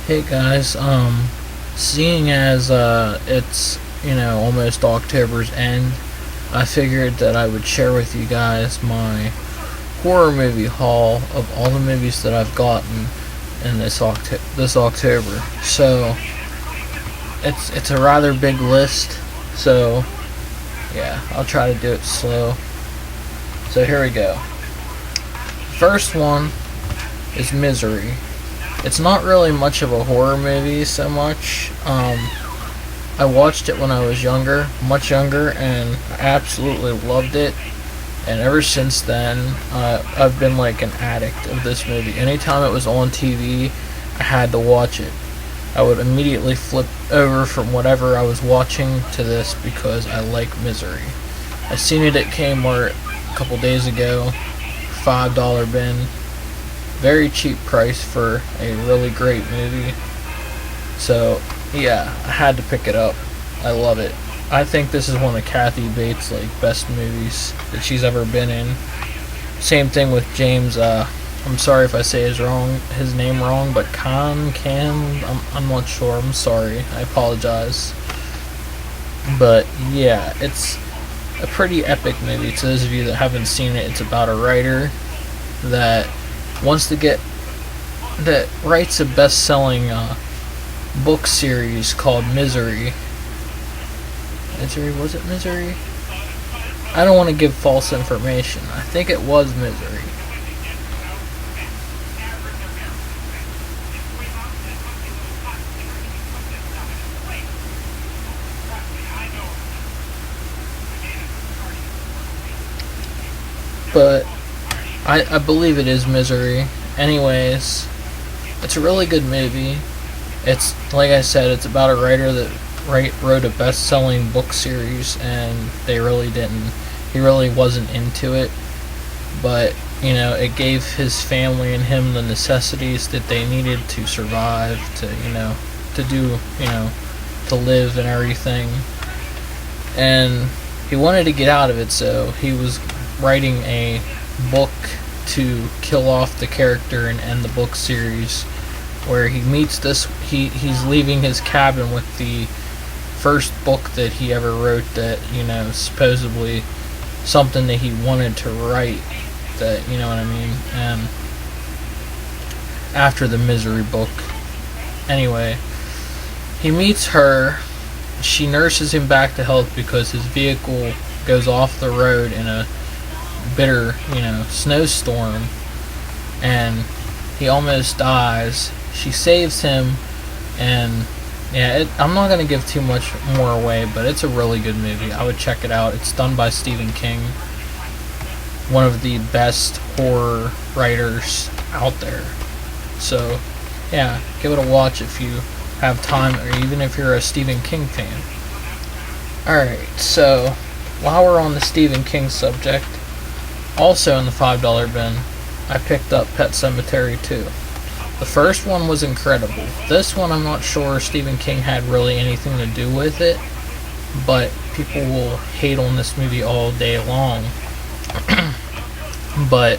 Hey guys, seeing as it's almost October's end, I figured that I would share with you guys my horror movie haul of all the movies that I've gotten in this October. So it's a rather big list. So yeah, I'll try to do it slow. So here we go. First one is Misery. It's not really much of a horror movie so much. I watched it when I was much younger, and I absolutely loved it. And ever since then, I've been like an addict of this movie. Anytime it was on TV, I had to watch it. I would immediately flip over from whatever I was watching to this because I like Misery. I seen it at Kmart a couple days ago, $5 bin. Very cheap price for a really great movie. So yeah, I had to pick it up. I love it. I think this is one of Kathy Bates' best movies that she's ever been in. Same thing with James. I'm sorry if I say his name wrong, but I'm not sure. I'm sorry. I apologize. But yeah, it's a pretty epic movie. To those of you that haven't seen it, it's about a writer that writes a best-selling book series called Misery. Was it Misery? I don't want to give false information. I think it was Misery. But I believe it is Misery. Anyways, it's a really good movie. It's, like I said, it's about a writer that wrote a best-selling book series, and he really wasn't into it. But, it gave his family and him the necessities that they needed to survive, to live and everything. And he wanted to get out of it, so he was writing a book to kill off the character and end the book series, where he meets he's leaving his cabin with the first book that he ever wrote, that supposedly something that he wanted to write, that you know what I mean. And after the Misery book, anyway, he meets her. She nurses him back to health because his vehicle goes off the road in a bitter, snowstorm, and he almost dies. She saves him, and yeah, I'm not going to give too much more away, but it's a really good movie. I would check it out. It's done by Stephen King, one of the best horror writers out there. So yeah, give it a watch if you have time, or even if you're a Stephen King fan. Alright, so while we're on the Stephen King subject, also in the $5 bin, I picked up Pet Sematary 2. The first one was incredible. This one, I'm not sure Stephen King had really anything to do with it, but people will hate on this movie all day long. But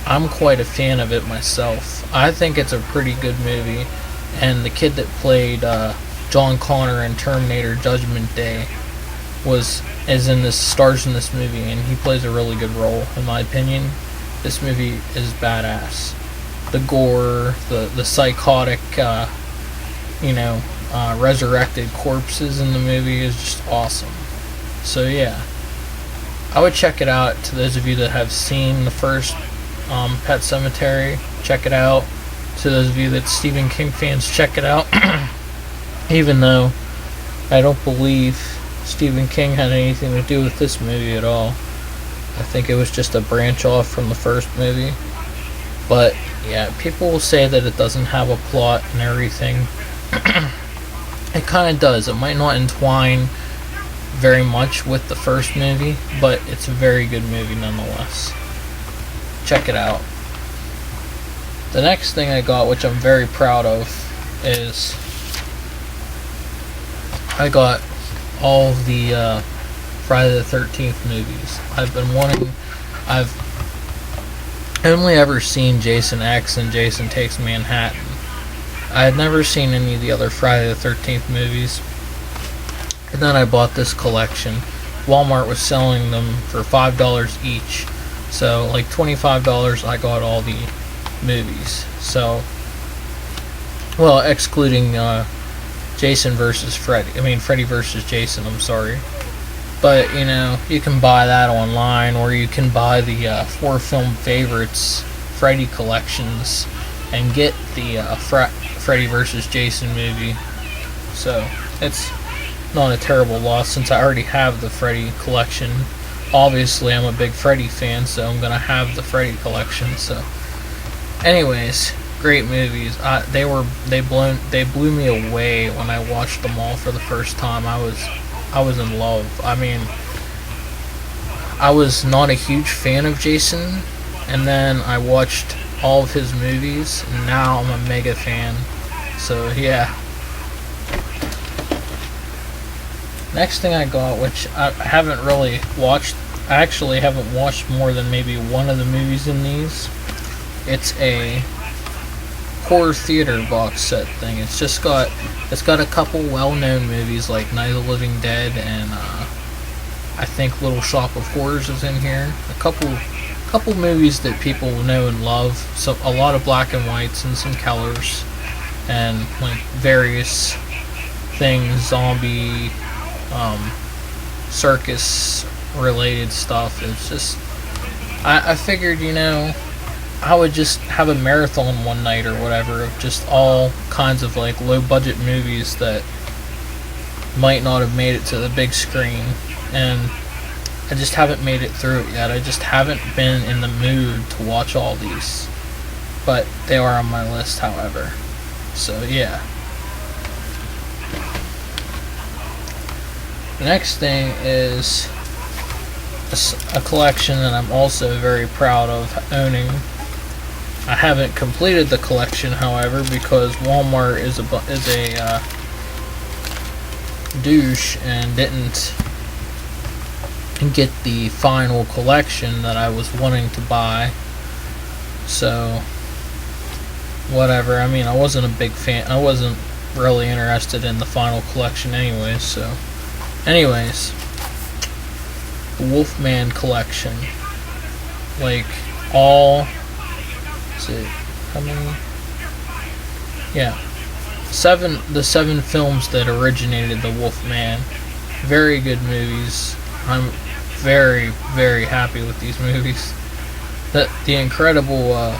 I'm quite a fan of it myself. I think it's a pretty good movie, and the kid that played John Connor in Terminator Judgment Day stars in this movie, and he plays a really good role, in my opinion. This movie is badass. The gore, the psychotic, resurrected corpses in the movie is just awesome. So yeah, I would check it out. To those of you that have seen the first Pet Sematary, check it out. To those of you that Stephen King fans, check it out. Even though I don't believe Stephen King had anything to do with this movie at all. I think it was just a branch off from the first movie. But yeah, people will say that it doesn't have a plot and everything. It kind of does. It might not entwine very much with the first movie, but it's a very good movie nonetheless. Check it out. The next thing I got, which I'm very proud of, is I got all of the Friday the 13th movies. I've only ever seen Jason X and Jason Takes Manhattan. I had never seen any of the other Friday the 13th movies. And then I bought this collection. Walmart was selling them for $5 each. So, like $25, I got all the movies. So, well, excluding Jason versus Freddy. I mean, Freddy versus Jason, I'm sorry. But, you know, you can buy that online, or you can buy the 4 film favorites Freddy collections and get the Freddy vs. Jason movie. So, it's not a terrible loss since I already have the Freddy collection. Obviously, I'm a big Freddy fan, so I'm gonna have the Freddy collection. So, anyways, great movies. They blew me away when I watched them all for the first time. I was in love. I mean, I was not a huge fan of Jason, and then I watched all of his movies, and now I'm a mega fan. So yeah. Next thing I got, which I haven't really watched, I actually haven't watched more than maybe one of the movies in these. It's a horror theater box set thing. It's got a couple well-known movies like Night of the Living Dead and I think Little Shop of Horrors is in here. A couple movies that people know and love. So a lot of black and whites and some colors and like various things, zombie, circus related stuff. It's just I figured, you know, I would just have a marathon one night or whatever of just all kinds of like low budget movies that might not have made it to the big screen, and I just haven't made it through it yet. I just haven't been in the mood to watch all these, but they are on my list, however. So yeah. The next thing is a collection that I'm also very proud of owning. I haven't completed the collection, however, because Walmart is a douche and didn't get the final collection that I was wanting to buy. So, whatever. I mean, I wasn't a big fan. I wasn't really interested in the final collection anyways, so. Anyways, the Wolfman collection. Like, all... how many? Yeah, the 7 films that originated the Wolfman. Very good movies. I'm very, very happy with these movies. The incredible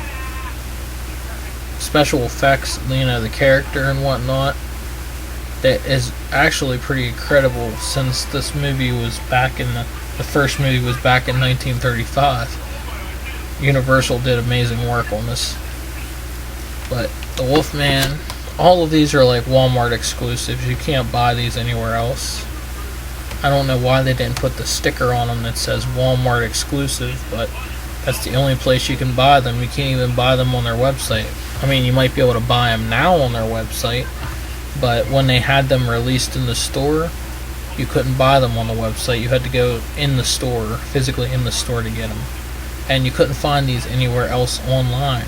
special effects, you know, the character and whatnot, that is actually pretty incredible since this movie was back in the first movie was back in 1935. Universal did amazing work on this. But the Wolfman, all of these are like Walmart exclusives. You can't buy these anywhere else. I don't know why they didn't put the sticker on them that says Walmart exclusive, but that's the only place you can buy them. You can't even buy them on their website. I mean, you might be able to buy them now on their website, but when they had them released in the store, you couldn't buy them on the website. You had to go in the store, physically in the store, to get them. And you couldn't find these anywhere else online.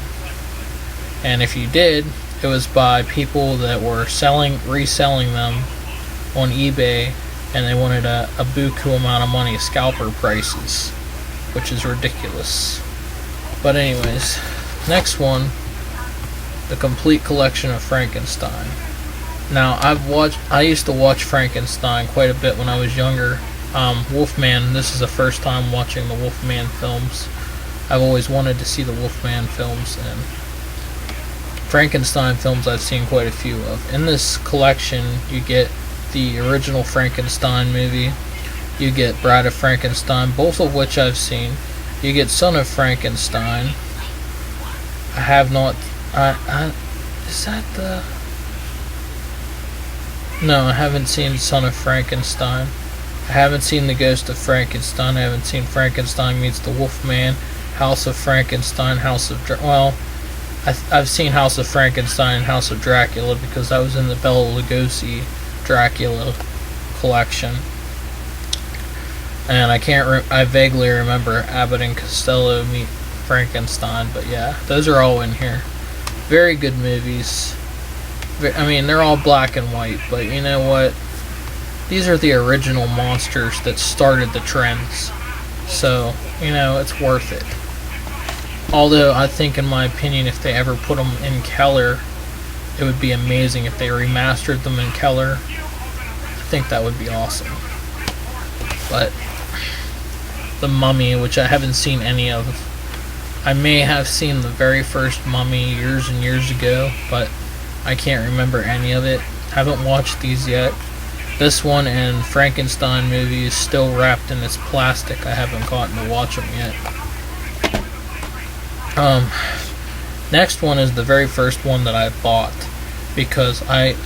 And if you did, it was by people that were reselling them on eBay, and they wanted a buku amount of money, scalper prices, which is ridiculous. But anyways, next one, the complete collection of Frankenstein. Now, I used to watch Frankenstein quite a bit when I was younger. Wolfman, this is the first time watching the Wolfman films. I've always wanted to see the Wolfman films, and Frankenstein films I've seen quite a few of. In this collection, you get the original Frankenstein movie, you get Bride of Frankenstein, both of which I've seen. You get Son of Frankenstein. I have not... is that the... No, I haven't seen Son of Frankenstein. I haven't seen The Ghost of Frankenstein. I haven't seen Frankenstein Meets the Wolfman, House of Frankenstein, I've seen House of Frankenstein and House of Dracula because I was in the Bela Lugosi Dracula collection. And I vaguely remember Abbott and Costello Meet Frankenstein, but yeah, those are all in here. Very good movies. I mean, they're all black and white, but you know what? These are the original monsters that started the trends. So, you know, it's worth it. Although, I think, in my opinion, if they ever put them in color, it would be amazing if they remastered them in color. I think that would be awesome. But The Mummy, which I haven't seen any of. I may have seen the very first Mummy years and years ago, but I can't remember any of it. Haven't watched these yet. This one and Frankenstein movie is still wrapped in its plastic. I haven't gotten to watch them yet. Next one is the very first one that I bought, because I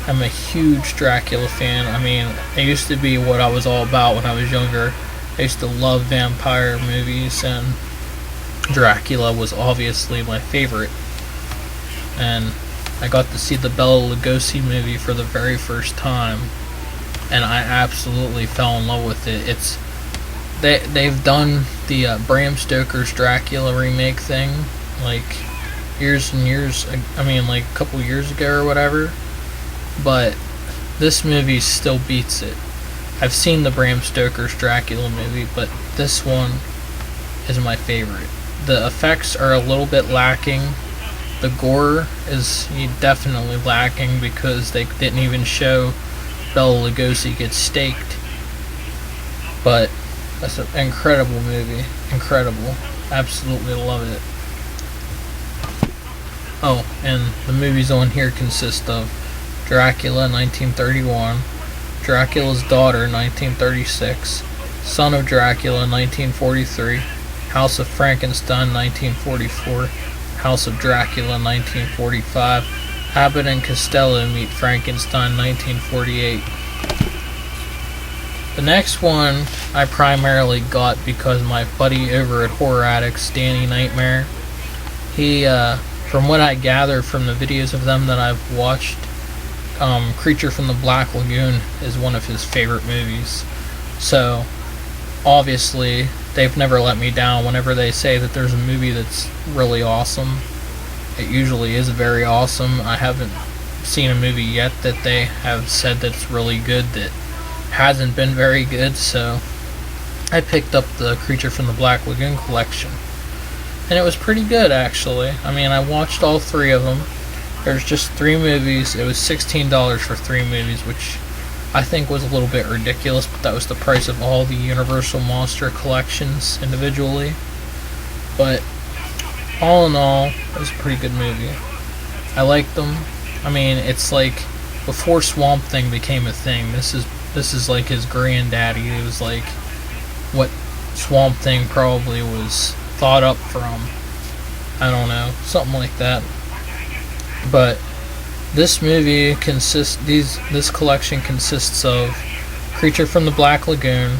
am a huge Dracula fan. I mean, it used to be what I was all about when I was younger. I used to love vampire movies, and Dracula was obviously my favorite. And I got to see the Bela Lugosi movie for the very first time, and I absolutely fell in love with it. They've done the Bram Stoker's Dracula remake thing like years and years. I mean, like a couple years ago or whatever. But this movie still beats it. I've seen the Bram Stoker's Dracula movie, but this one is my favorite. The effects are a little bit lacking. The gore is definitely lacking because they didn't even show Bela Lugosi get staked. But that's an incredible movie. Incredible. Absolutely love it. Oh, and the movies on here consist of Dracula 1931, Dracula's Daughter 1936, Son of Dracula 1943, House of Frankenstein 1944, House of Dracula 1945, Abbott and Costello Meet Frankenstein 1948. The next one I primarily got because my buddy over at Horror Addicts, Danny Nightmare, he, from what I gather from the videos of them that I've watched, Creature from the Black Lagoon is one of his favorite movies. So, obviously, they've never let me down. Whenever they say that there's a movie that's really awesome, it usually is very awesome. I haven't seen a movie yet that they have said that's really good that hasn't been very good, so I picked up the Creature from the Black Lagoon collection. And it was pretty good, actually. I mean, I watched all three of them. There's just 3 movies. It was $16 for 3 movies, which I think was a little bit ridiculous, but that was the price of all the Universal Monster collections individually. But all in all, it was a pretty good movie. I liked them. I mean, it's like before Swamp Thing became a thing. This is like his granddaddy. It was like what Swamp Thing probably was thought up from. I don't know, something like that. But this movie this collection consists of Creature from the Black Lagoon,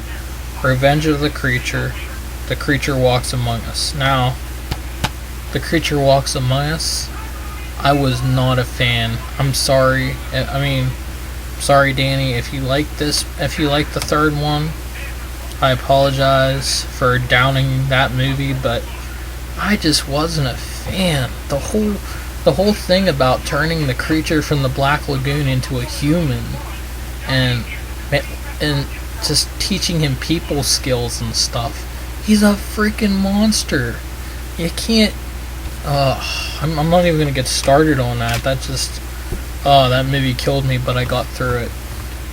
Revenge of the Creature Walks Among Us. Now, The Creature Walks Among Us, I was not a fan. I'm sorry. Sorry, Danny, if you like the third one, I apologize for downing that movie, but I just wasn't a fan. The whole thing about turning the creature from the Black Lagoon into a human and just teaching him people skills and stuff. He's a freaking monster. You can't I'm not even gonna get started on that. That movie killed me, but I got through it.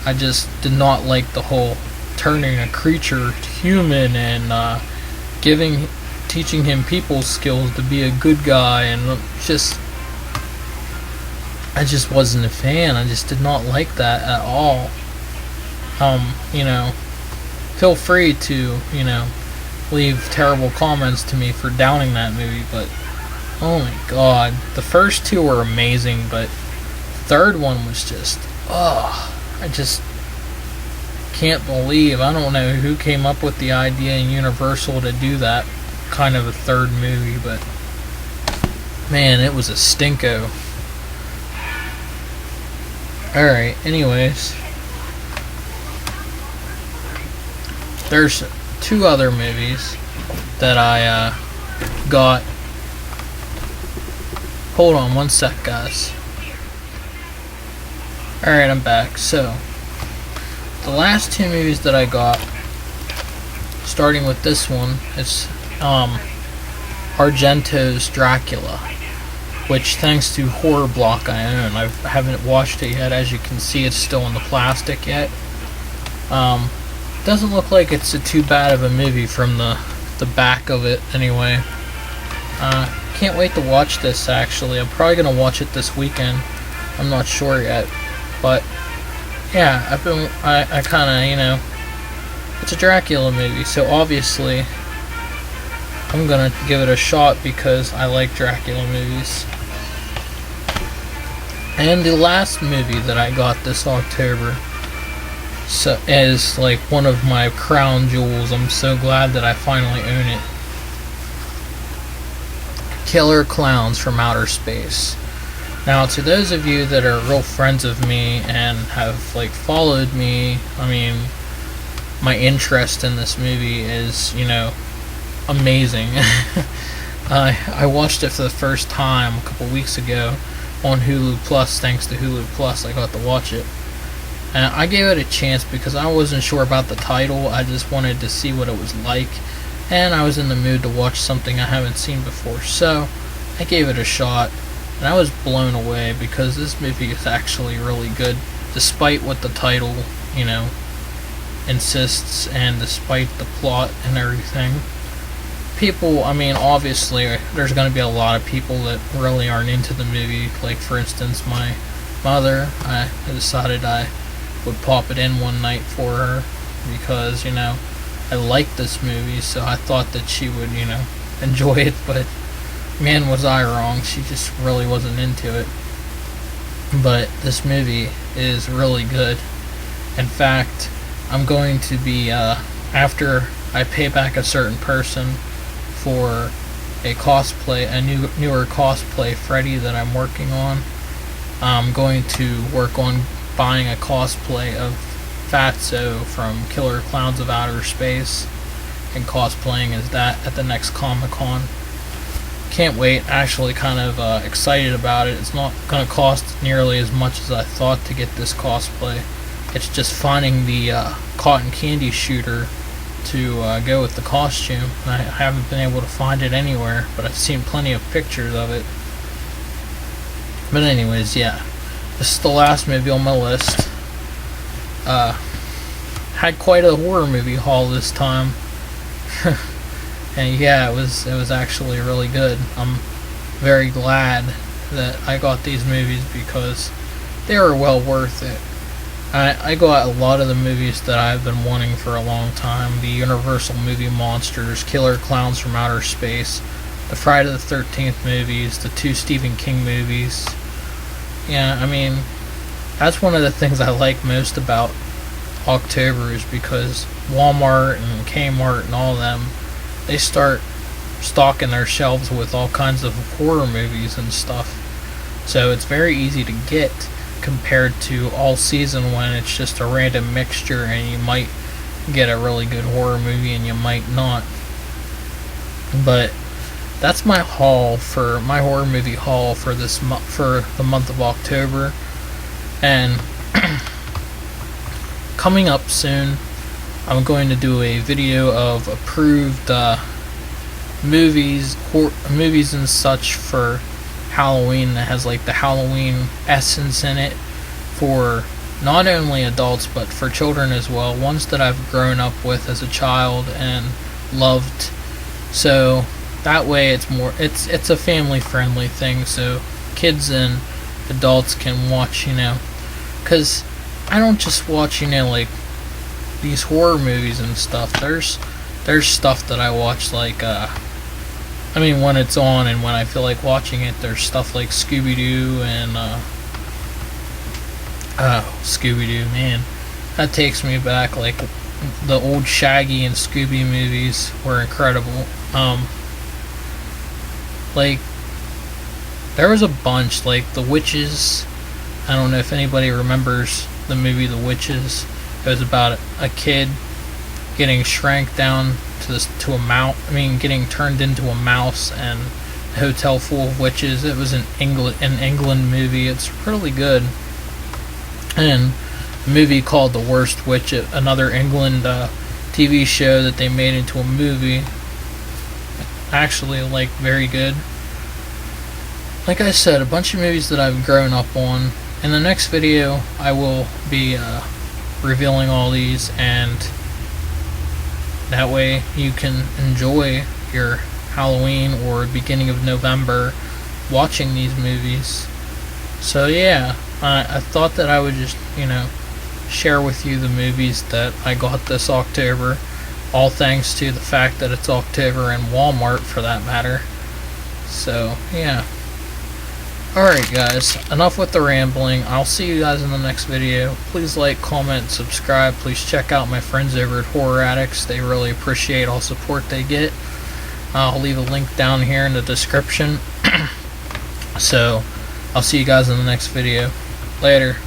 I just did not like the whole turning a creature human and teaching him people skills to be a good guy, and I just wasn't a fan. I just did not like that at all. Feel free to, leave terrible comments to me for downing that movie, but oh my god, the first 2 were amazing, but the third one was just, I just can't believe. I don't know who came up with the idea in Universal to do that kind of a third movie, but man, it was a stinko. Alright, anyways, there's 2 other movies that I got. Hold on one sec, guys. Alright, I'm back. So, the last two movies that I got, starting with this one, is Argento's Dracula, which, thanks to Horror Block, I own. I haven't watched it yet. As you can see, it's still in the plastic yet. Doesn't look like it's too bad of a movie from the back of it, anyway. Can't wait to watch this, actually. I'm probably going to watch it this weekend. I'm not sure yet. But, yeah, I kind of, it's a Dracula movie, so obviously I'm going to give it a shot because I like Dracula movies. And the last movie that I got this October is like one of my crown jewels. I'm so glad that I finally own it. Killer Clowns from Outer Space. Now, to those of you that are real friends of me and have followed me, my interest in this movie is, amazing. I watched it for the first time a couple weeks ago on Hulu Plus. Thanks to Hulu Plus, I got to watch it. And I gave it a chance because I wasn't sure about the title. I just wanted to see what it was like, and I was in the mood to watch something I haven't seen before. So I gave it a shot, and I was blown away because this movie is actually really good, despite what the title, insists, and despite the plot and everything. People, obviously, there's going to be a lot of people that really aren't into the movie. Like, for instance, my mother. I decided I would pop it in one night for her because, I like this movie, so I thought that she would, enjoy it, but man, was I wrong. She just really wasn't into it. But this movie is really good. In fact, I'm going to be, after I pay back a certain person for a cosplay, newer cosplay Freddy that I'm working on, I'm going to work on buying a cosplay of Fatso from Killer Clowns of Outer Space and cosplaying as that at the next Comic-Con. Can't wait. Actually kind of excited about it. It's not going to cost nearly as much as I thought to get this cosplay. It's just finding the cotton candy shooter to go with the costume. I haven't been able to find it anywhere, but I've seen plenty of pictures of it. But anyways, yeah. This is the last movie on my list. Had quite a horror movie haul this time. And yeah, it was actually really good. I'm very glad that I got these movies because they were well worth it. I got a lot of the movies that I've been wanting for a long time. The Universal movie monsters, Killer Clowns from Outer Space, the Friday the 13th movies, the 2 Stephen King movies. Yeah, that's one of the things I like most about October is because Walmart and Kmart and all of them, they start stocking their shelves with all kinds of horror movies and stuff. So it's very easy to get compared to all season when it's just a random mixture and you might get a really good horror movie and you might not. But that's my haul for my horror movie haul for this for the month of October. And coming up soon, I'm going to do a video of approved movies and such for Halloween that has the Halloween essence in it for not only adults but for children as well, ones that I've grown up with as a child and loved. So that way it's a family friendly thing, so kids and adults can watch, because I don't just watch these horror movies and stuff. There's stuff that I watch when it's on and when I feel like watching it. There's stuff like Scooby-Doo and Scooby-Doo, man, that takes me back. The old Shaggy and Scooby movies were incredible. There was a bunch, The Witches. I don't know if anybody remembers the movie The Witches. It was about a kid getting shrank down to a mouse. Getting turned into a mouse, and a hotel full of witches. It was an England movie. It's really good. and a movie called The Worst Witch, another England TV show that they made into a movie. Actually, like, very good. Like I said, a bunch of movies that I've grown up on. In the next video, I will be revealing all these, and that way you can enjoy your Halloween or beginning of November watching these movies. So yeah, I thought that I would just, share with you the movies that I got this October, all thanks to the fact that it's October and Walmart, for that matter. So yeah. Alright guys, enough with the rambling. I'll see you guys in the next video. Please like, comment, subscribe. Please check out my friends over at Horror Addicts. They really appreciate all support they get. I'll leave a link down here in the description. So, I'll see you guys in the next video. Later.